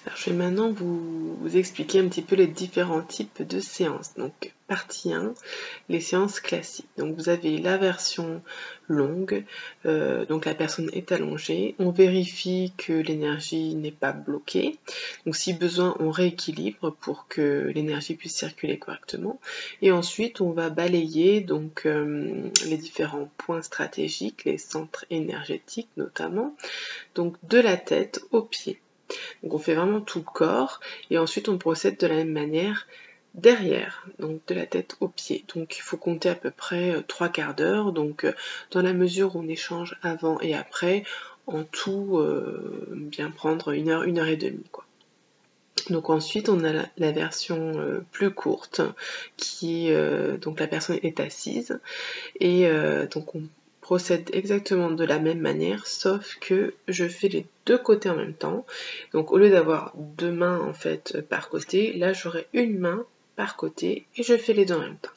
Alors, je vais maintenant vous expliquer un petit peu les différents types de séances. Donc, partie 1, les séances classiques. Donc, vous avez la version longue, donc la personne est allongée, on vérifie que l'énergie n'est pas bloquée. Donc, si besoin, on rééquilibre pour que l'énergie puisse circuler correctement. Et ensuite, on va balayer donc les différents points stratégiques, les centres énergétiques notamment, donc de la tête aux pieds. Donc on fait vraiment tout le corps et ensuite on procède de la même manière derrière, donc de la tête aux pieds. Donc il faut compter à peu près 3/4 d'heure, donc dans la mesure où on échange avant et après, en tout bien prendre 1 heure et demie quoi. Donc ensuite on a la version plus courte qui donc la personne est assise et donc on procède exactement de la même manière, sauf que je fais les deux côtés en même temps. Donc au lieu d'avoir 2 mains en fait par côté, là j'aurai une main par côté et je fais les deux en même temps.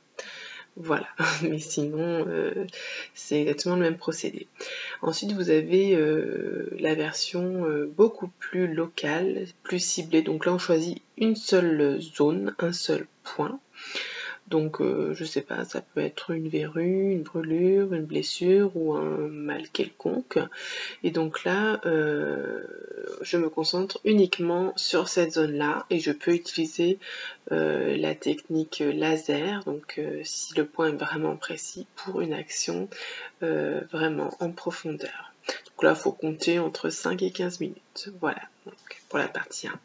Voilà, mais sinon c'est exactement le même procédé. Ensuite vous avez la version beaucoup plus locale, plus ciblée. Donc là on choisit une seule zone, un seul point. Donc je sais pas, ça peut être une verrue, une brûlure, une blessure ou un mal quelconque. Et donc là, je me concentre uniquement sur cette zone-là et je peux utiliser la technique laser, donc si le point est vraiment précis, pour une action vraiment en profondeur. Donc là, il faut compter entre 5 et 15 minutes. Voilà, donc pour la partie 1.